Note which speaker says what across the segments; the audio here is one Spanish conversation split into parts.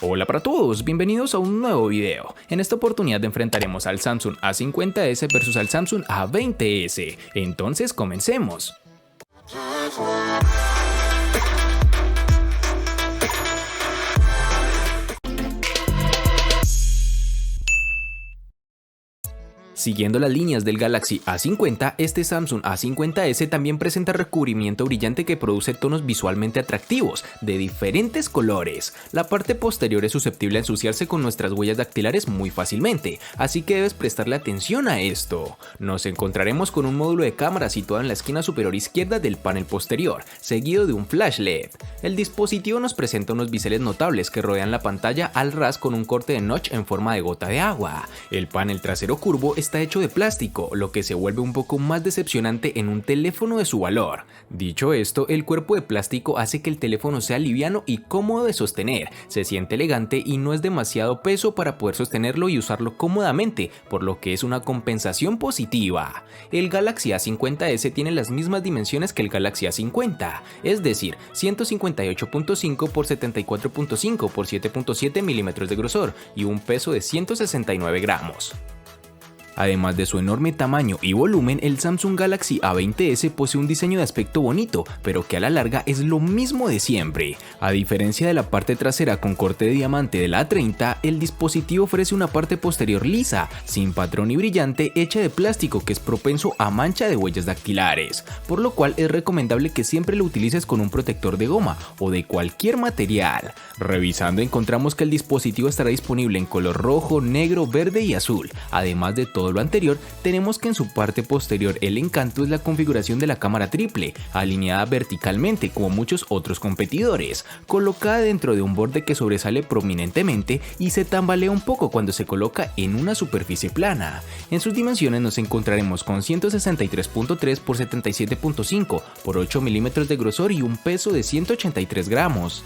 Speaker 1: Hola para todos, bienvenidos a un nuevo video. En esta oportunidad enfrentaremos al Samsung A50s versus al Samsung A20s. Entonces comencemos. Siguiendo las líneas del Galaxy A50, este Samsung A50s también presenta recubrimiento brillante que produce tonos visualmente atractivos, de diferentes colores. La parte posterior es susceptible a ensuciarse con nuestras huellas dactilares muy fácilmente, así que debes prestarle atención a esto. Nos encontraremos con un módulo de cámara situado en la esquina superior izquierda del panel posterior, seguido de un flash LED. El dispositivo nos presenta unos biseles notables que rodean la pantalla al ras con un corte de notch en forma de gota de agua. El panel trasero curvo está hecho de plástico, lo que se vuelve un poco más decepcionante en un teléfono de su valor. Dicho esto, el cuerpo de plástico hace que el teléfono sea liviano y cómodo de sostener, se siente elegante y no es demasiado peso para poder sostenerlo y usarlo cómodamente, por lo que es una compensación positiva. El Galaxy A50s tiene las mismas dimensiones que el Galaxy A50, es decir, 158.5 x 74.5 x 7.7 milímetros de grosor y un peso de 169 gramos. Además de su enorme tamaño y volumen, el Samsung Galaxy A20s posee un diseño de aspecto bonito, pero que a la larga es lo mismo de siempre. A diferencia de la parte trasera con corte de diamante de la A30, el dispositivo ofrece una parte posterior lisa, sin patrón y brillante, hecha de plástico que es propenso a mancha de huellas dactilares, por lo cual es recomendable que siempre lo utilices con un protector de goma o de cualquier material. Revisando encontramos que el dispositivo estará disponible en color rojo, negro, verde y azul, además de todo lo anterior, tenemos que en su parte posterior el encanto es la configuración de la cámara triple, alineada verticalmente como muchos otros competidores, colocada dentro de un borde que sobresale prominentemente y se tambalea un poco cuando se coloca en una superficie plana. En sus dimensiones nos encontraremos con 163.3 x 77.5 x 8 milímetros de grosor y un peso de 183 gramos.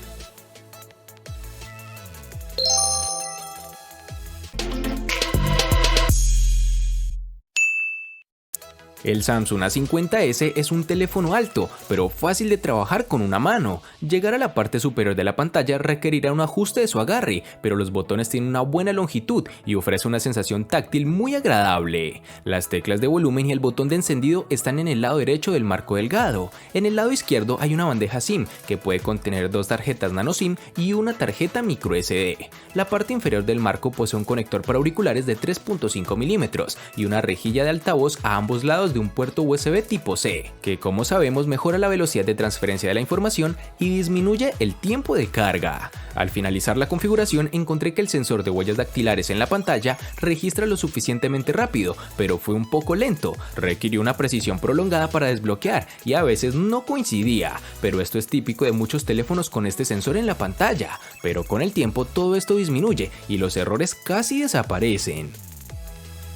Speaker 1: El Samsung A50s es un teléfono alto, pero fácil de trabajar con una mano. Llegar a la parte superior de la pantalla requerirá un ajuste de su agarre, pero los botones tienen una buena longitud y ofrece una sensación táctil muy agradable. Las teclas de volumen y el botón de encendido están en el lado derecho del marco delgado. En el lado izquierdo hay una bandeja SIM que puede contener dos tarjetas nano SIM y una tarjeta microSD. La parte inferior del marco posee un conector para auriculares de 3.5 milímetros y una rejilla de altavoz a ambos lados de un puerto USB tipo C, que como sabemos mejora la velocidad de transferencia de la información y disminuye el tiempo de carga. Al finalizar la configuración encontré que el sensor de huellas dactilares en la pantalla registra lo suficientemente rápido, pero fue un poco lento, requirió una precisión prolongada para desbloquear y a veces no coincidía, pero esto es típico de muchos teléfonos con este sensor en la pantalla, pero con el tiempo todo esto disminuye y los errores casi desaparecen.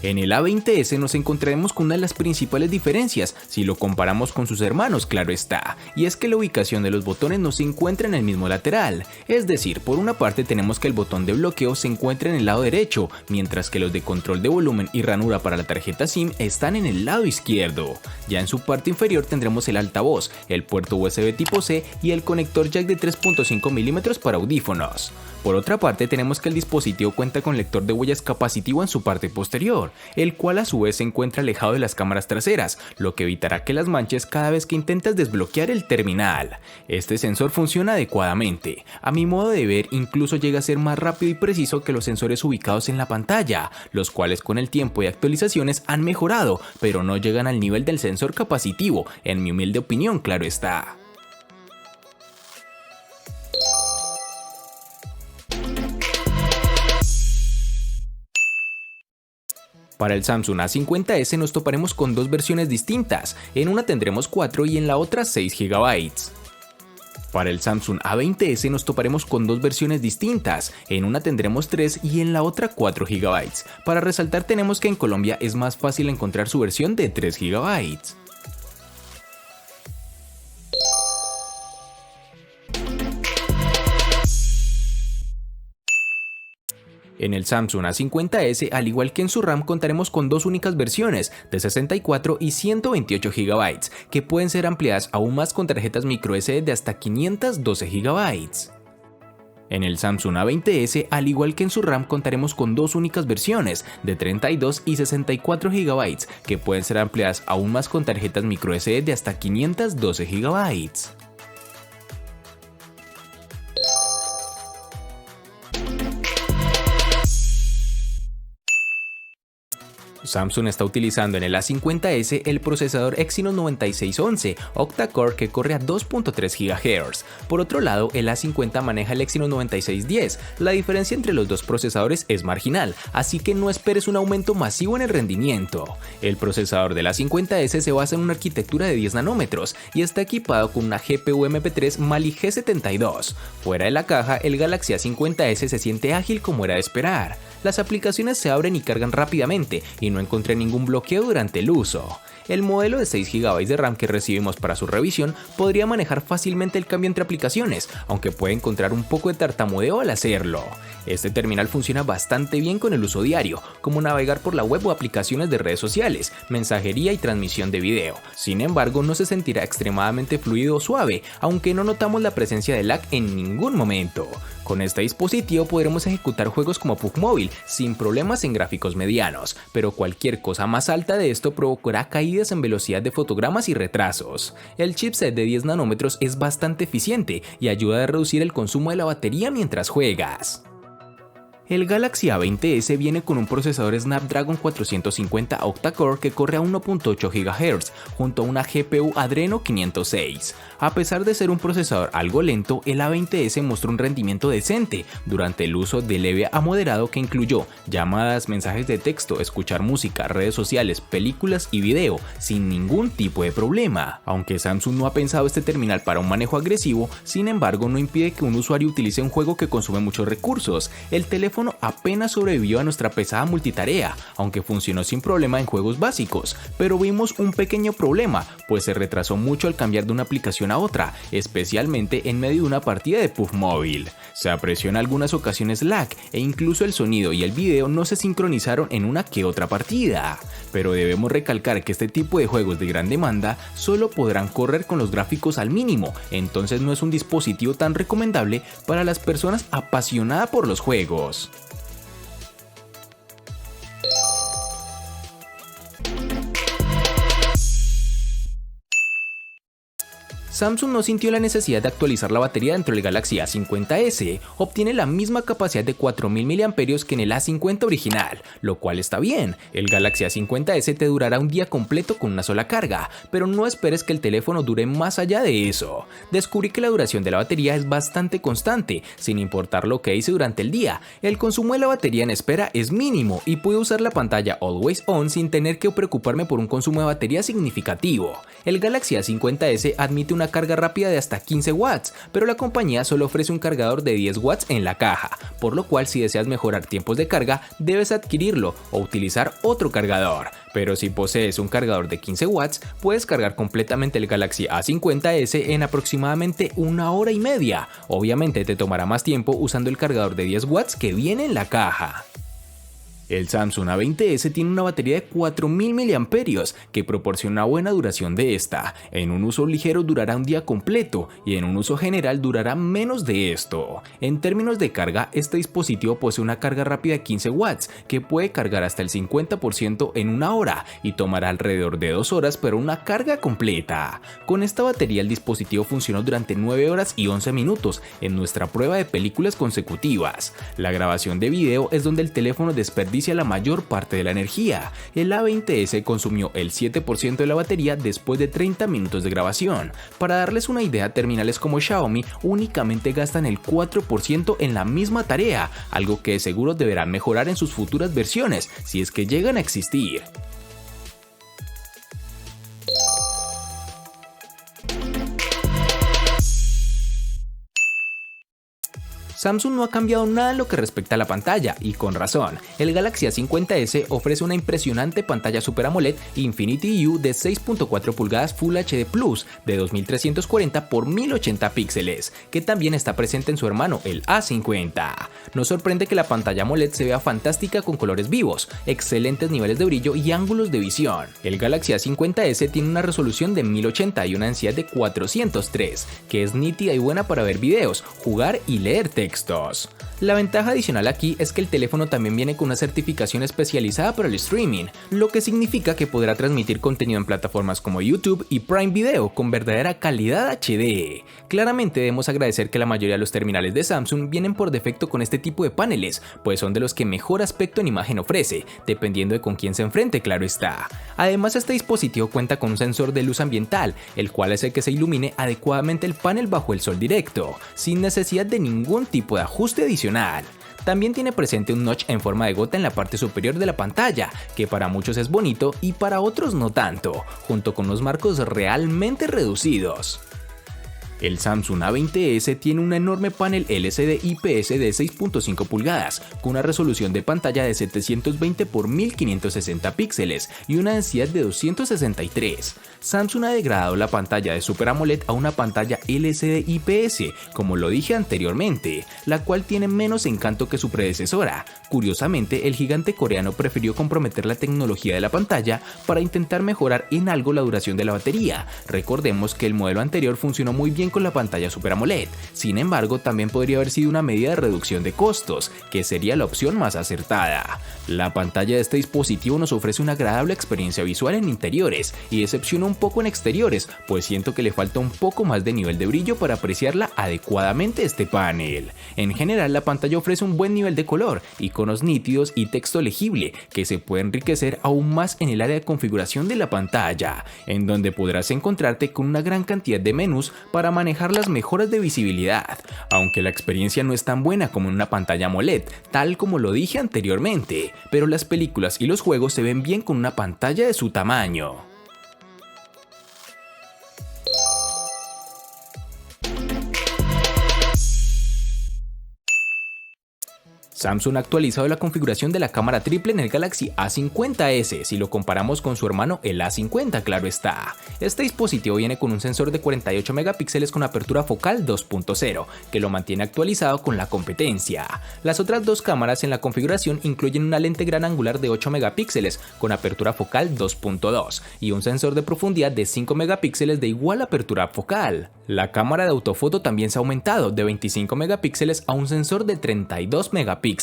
Speaker 1: En el A20s nos encontraremos con una de las principales diferencias si lo comparamos con sus hermanos, claro está, y es que la ubicación de los botones no se encuentra en el mismo lateral, es decir, por una parte tenemos que el botón de bloqueo se encuentra en el lado derecho, mientras que los de control de volumen y ranura para la tarjeta SIM están en el lado izquierdo. Ya en su parte inferior tendremos el altavoz, el puerto USB tipo C y el conector jack de 3.5 milímetros para audífonos. Por otra parte tenemos que el dispositivo cuenta con lector de huellas capacitivo en su parte posterior, el cual a su vez se encuentra alejado de las cámaras traseras, lo que evitará que las manches cada vez que intentas desbloquear el terminal. Este sensor funciona adecuadamente, a mi modo de ver incluso llega a ser más rápido y preciso que los sensores ubicados en la pantalla, los cuales con el tiempo y actualizaciones han mejorado, pero no llegan al nivel del sensor capacitivo, en mi humilde opinión, claro está. Para el Samsung A50s nos toparemos con dos versiones distintas, en una tendremos 4 y en la otra 6 GB. Para el Samsung A20s nos toparemos con dos versiones distintas, en una tendremos 3 y en la otra 4 GB. Para resaltar tenemos que en Colombia es más fácil encontrar su versión de 3 GB. En el Samsung A50s, al igual que en su RAM, contaremos con dos únicas versiones de 64 y 128 GB, que pueden ser ampliadas aún más con tarjetas microSD de hasta 512 GB. En el Samsung A20s, al igual que en su RAM, contaremos con dos únicas versiones de 32 y 64 GB que pueden ser ampliadas aún más con tarjetas microSD de hasta 512 GB. Samsung está utilizando en el A50s el procesador Exynos 9611 octa-core que corre a 2.3 GHz. Por otro lado, el A50 maneja el Exynos 9610. La diferencia entre los dos procesadores es marginal, así que no esperes un aumento masivo en el rendimiento. El procesador del A50s se basa en una arquitectura de 10 nanómetros y está equipado con una GPU MP3 Mali G72. Fuera de la caja, el Galaxy A50s se siente ágil como era de esperar. Las aplicaciones se abren y cargan rápidamente y no encontré ningún bloqueo durante el uso. El modelo de 6 GB de RAM que recibimos para su revisión podría manejar fácilmente el cambio entre aplicaciones, aunque puede encontrar un poco de tartamudeo al hacerlo. Este terminal funciona bastante bien con el uso diario, como navegar por la web o aplicaciones de redes sociales, mensajería y transmisión de video. Sin embargo, no se sentirá extremadamente fluido o suave, aunque no notamos la presencia de lag en ningún momento. Con este dispositivo podremos ejecutar juegos como PUBG Mobile sin problemas en gráficos medianos, pero cualquier cosa más alta de esto provocará caídas en velocidad de fotogramas y retrasos. El chipset de 10 nanómetros es bastante eficiente y ayuda a reducir el consumo de la batería mientras juegas. El Galaxy A20s viene con un procesador Snapdragon 450 octa-core que corre a 1.8 GHz junto a una GPU Adreno 506. A pesar de ser un procesador algo lento, el A20s mostró un rendimiento decente durante el uso de leve a moderado que incluyó llamadas, mensajes de texto, escuchar música, redes sociales, películas y video sin ningún tipo de problema. Aunque Samsung no ha pensado este terminal para un manejo agresivo, sin embargo no impide que un usuario utilice un juego que consume muchos recursos. El teléfono apenas sobrevivió a nuestra pesada multitarea, aunque funcionó sin problema en juegos básicos, pero vimos un pequeño problema, pues se retrasó mucho al cambiar de una aplicación a otra, especialmente en medio de una partida de PUBG Mobile. Se apreció en algunas ocasiones lag e incluso el sonido y el video no se sincronizaron en una que otra partida. Pero debemos recalcar que este tipo de juegos de gran demanda solo podrán correr con los gráficos al mínimo, entonces no es un dispositivo tan recomendable para las personas apasionadas por los juegos. Samsung no sintió la necesidad de actualizar la batería dentro del Galaxy A50s, obtiene la misma capacidad de 4000 mAh que en el A50 original, lo cual está bien. El Galaxy A50s te durará un día completo con una sola carga, pero no esperes que el teléfono dure más allá de eso. Descubrí que la duración de la batería es bastante constante, sin importar lo que hice durante el día. El consumo de la batería en espera es mínimo y puedo usar la pantalla Always On sin tener que preocuparme por un consumo de batería significativo. El Galaxy A50s admite una carga rápida de hasta 15 watts, pero la compañía solo ofrece un cargador de 10 watts en la caja, por lo cual si deseas mejorar tiempos de carga debes adquirirlo o utilizar otro cargador. Pero si posees un cargador de 15 watts, puedes cargar completamente el Galaxy A50s en aproximadamente 1 hora y media. Obviamente te tomará más tiempo usando el cargador de 10 watts que viene en la caja. El Samsung A20s tiene una batería de 4000 mAh que proporciona una buena duración de esta. En un uso ligero durará un día completo y en un uso general durará menos de esto. En términos de carga, este dispositivo posee una carga rápida de 15 watts que puede cargar hasta el 50% en 1 hora y tomará alrededor de 2 horas para una carga completa. Con esta batería el dispositivo funcionó durante 9 horas y 11 minutos en nuestra prueba de películas consecutivas. La grabación de video es donde el teléfono desperdicia la mayor parte de la energía. El A20s consumió el 7% de la batería después de 30 minutos de grabación. Para darles una idea, terminales como Xiaomi únicamente gastan el 4% en la misma tarea, algo que de seguro deberán mejorar en sus futuras versiones, si es que llegan a existir. Samsung no ha cambiado nada en lo que respecta a la pantalla, y con razón. El Galaxy A50s ofrece una impresionante pantalla Super AMOLED Infinity U de 6.4 pulgadas Full HD Plus de 2340 x 1080 píxeles, que también está presente en su hermano, el A50. No sorprende que la pantalla AMOLED se vea fantástica con colores vivos, excelentes niveles de brillo y ángulos de visión. El Galaxy A50s tiene una resolución de 1080 y una densidad de 403, que es nítida y buena para ver videos, jugar y leer texto. textos. La ventaja adicional aquí es que el teléfono también viene con una certificación especializada para el streaming, lo que significa que podrá transmitir contenido en plataformas como YouTube y Prime Video con verdadera calidad HD. Claramente debemos agradecer que la mayoría de los terminales de Samsung vienen por defecto con este tipo de paneles, pues son de los que mejor aspecto en imagen ofrece, dependiendo de con quién se enfrente, claro está. Además, este dispositivo cuenta con un sensor de luz ambiental, el cual hace que se ilumine adecuadamente el panel bajo el sol directo, sin necesidad de ningún tipo de ajuste adicional. También tiene presente un notch en forma de gota en la parte superior de la pantalla, que para muchos es bonito y para otros no tanto, junto con unos marcos realmente reducidos. El Samsung A20s tiene un enorme panel LCD IPS de 6.5 pulgadas, con una resolución de pantalla de 720 x 1560 píxeles y una densidad de 263. Samsung ha degradado la pantalla de Super AMOLED a una pantalla LCD IPS, como lo dije anteriormente, la cual tiene menos encanto que su predecesora. Curiosamente, el gigante coreano prefirió comprometer la tecnología de la pantalla para intentar mejorar en algo la duración de la batería. Recordemos que el modelo anterior funcionó muy bien con la pantalla Super AMOLED, sin embargo también podría haber sido una medida de reducción de costos, que sería la opción más acertada. La pantalla de este dispositivo nos ofrece una agradable experiencia visual en interiores y decepciona un poco en exteriores, pues siento que le falta un poco más de nivel de brillo para apreciarla adecuadamente este panel. En general, la pantalla ofrece un buen nivel de color, iconos nítidos y texto legible que se puede enriquecer aún más en el área de configuración de la pantalla, en donde podrás encontrarte con una gran cantidad de menús para manejar las mejoras de visibilidad, aunque la experiencia no es tan buena como en una pantalla AMOLED, tal como lo dije anteriormente, pero las películas y los juegos se ven bien con una pantalla de su tamaño. Samsung ha actualizado la configuración de la cámara triple en el Galaxy A50s si lo comparamos con su hermano el A50, claro está. Este dispositivo viene con un sensor de 48 megapíxeles con apertura focal 2.0, que lo mantiene actualizado con la competencia. Las otras dos cámaras en la configuración incluyen una lente gran angular de 8 megapíxeles con apertura focal 2.2 y un sensor de profundidad de 5 megapíxeles de igual apertura focal. La cámara de autofoto también se ha aumentado de 25 megapíxeles a un sensor de 32 megapíxeles.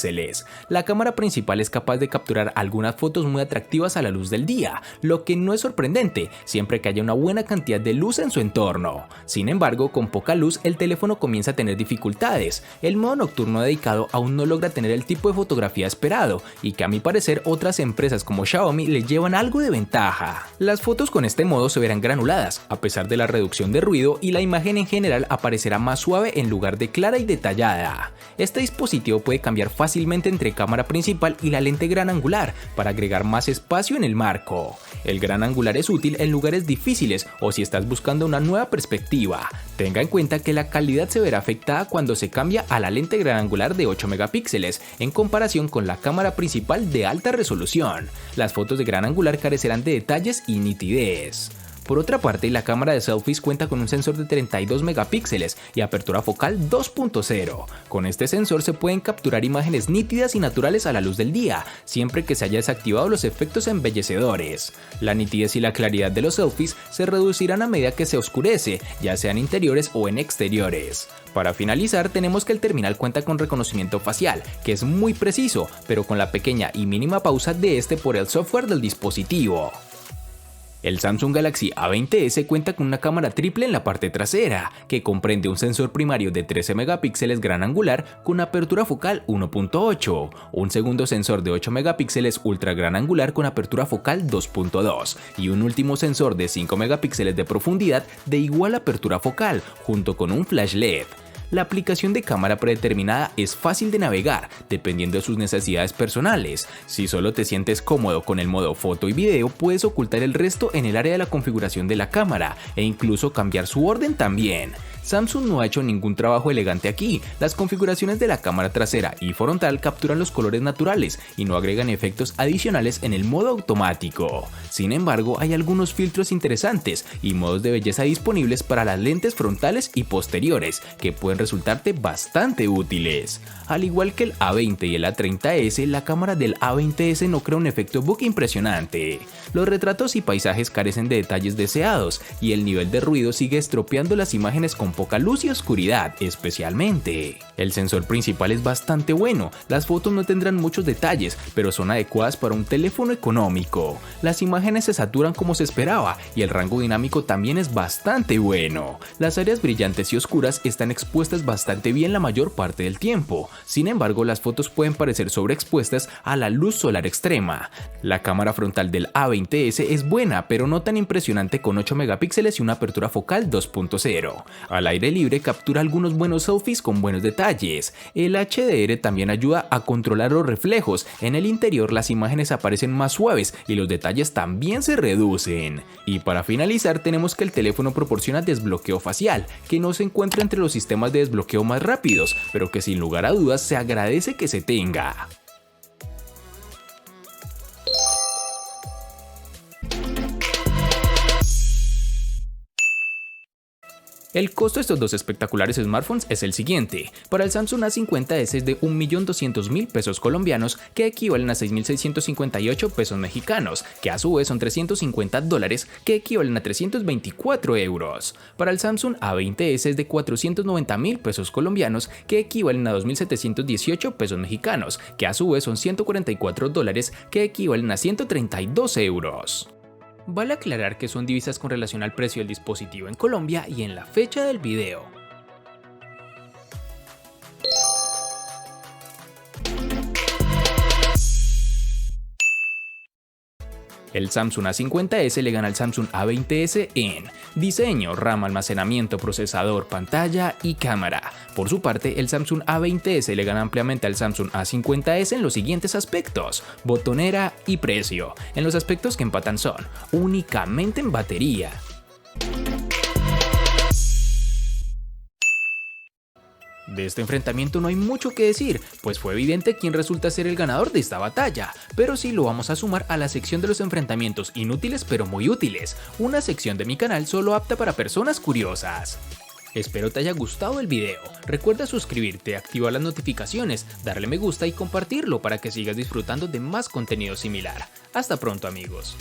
Speaker 1: La cámara principal es capaz de capturar algunas fotos muy atractivas a la luz del día, lo que no es sorprendente siempre que haya una buena cantidad de luz en su entorno. Sin embargo, con poca luz el teléfono comienza a tener dificultades. El modo nocturno dedicado aún no logra tener el tipo de fotografía esperado y que a mi parecer otras empresas como Xiaomi le llevan algo de ventaja. Las fotos con este modo se verán granuladas a pesar de la reducción de ruido y la imagen en general aparecerá más suave en lugar de clara y detallada. Este dispositivo puede cambiar fácilmente entre cámara principal y la lente gran angular para agregar más espacio en el marco. El gran angular es útil en lugares difíciles o si estás buscando una nueva perspectiva. Tenga en cuenta que la calidad se verá afectada cuando se cambia a la lente gran angular de 8 megapíxeles en comparación con la cámara principal de alta resolución. Las fotos de gran angular carecerán de detalles y nitidez. Por otra parte, la cámara de selfies cuenta con un sensor de 32 megapíxeles y apertura focal 2.0. Con este sensor se pueden capturar imágenes nítidas y naturales a la luz del día, siempre que se haya desactivado los efectos embellecedores. La nitidez y la claridad de los selfies se reducirán a medida que se oscurece, ya sea en interiores o en exteriores. Para finalizar, tenemos que el terminal cuenta con reconocimiento facial, que es muy preciso, pero con la pequeña y mínima pausa de este por el software del dispositivo. El Samsung Galaxy A20s cuenta con una cámara triple en la parte trasera, que comprende un sensor primario de 13 megapíxeles gran angular con apertura focal 1.8, un segundo sensor de 8 megapíxeles ultra gran angular con apertura focal 2.2 y un último sensor de 5 megapíxeles de profundidad de igual apertura focal, junto con un flash LED. La aplicación de cámara predeterminada es fácil de navegar, dependiendo de sus necesidades personales. Si solo te sientes cómodo con el modo foto y video, puedes ocultar el resto en el área de la configuración de la cámara e incluso cambiar su orden también. Samsung no ha hecho ningún trabajo elegante aquí. Las configuraciones de la cámara trasera y frontal capturan los colores naturales y no agregan efectos adicionales en el modo automático. Sin embargo, hay algunos filtros interesantes y modos de belleza disponibles para las lentes frontales y posteriores que pueden resultarte bastante útiles. Al igual que el A20 y el A30s, la cámara del A20s no crea un efecto bokeh impresionante. Los retratos y paisajes carecen de detalles deseados y el nivel de ruido sigue estropeando las imágenes con poca luz y oscuridad especialmente. El sensor principal es bastante bueno, las fotos no tendrán muchos detalles, pero son adecuadas para un teléfono económico. Las imágenes se saturan como se esperaba y el rango dinámico también es bastante bueno. Las áreas brillantes y oscuras están expuestas bastante bien la mayor parte del tiempo, sin embargo las fotos pueden parecer sobreexpuestas a la luz solar extrema. La cámara frontal del A20S es buena, pero no tan impresionante, con 8 megapíxeles y una apertura focal 2.0. Al aire libre captura algunos buenos selfies con buenos detalles. El HDR también ayuda a controlar los reflejos. En el interior las imágenes aparecen más suaves y los detalles también se reducen. Y para finalizar tenemos que el teléfono proporciona desbloqueo facial, que no se encuentra entre los sistemas de desbloqueo más rápidos, pero que sin lugar a dudas se agradece que se tenga. El costo de estos dos espectaculares smartphones es el siguiente. Para el Samsung A50s es de 1.200.000 pesos colombianos, que equivalen a 6.658 pesos mexicanos, que a su vez son $350, que equivalen a 324 euros. Para el Samsung A20s es de 490.000 pesos colombianos, que equivalen a 2.718 pesos mexicanos, que a su vez son $144, que equivalen a 132 euros. Vale aclarar que son divisas con relación al precio del dispositivo en Colombia y en la fecha del video. El Samsung A50s le gana al Samsung A20s en diseño, RAM, almacenamiento, procesador, pantalla y cámara. Por su parte, el Samsung A20s le gana ampliamente al Samsung A50s en los siguientes aspectos: botonera y precio. En los aspectos que empatan son únicamente en batería. De este enfrentamiento no hay mucho que decir, pues fue evidente quién resulta ser el ganador de esta batalla, pero sí lo vamos a sumar a la sección de los enfrentamientos inútiles pero muy útiles, una sección de mi canal solo apta para personas curiosas. Espero te haya gustado el video, recuerda suscribirte, activar las notificaciones, darle me gusta y compartirlo para que sigas disfrutando de más contenido similar. Hasta pronto amigos.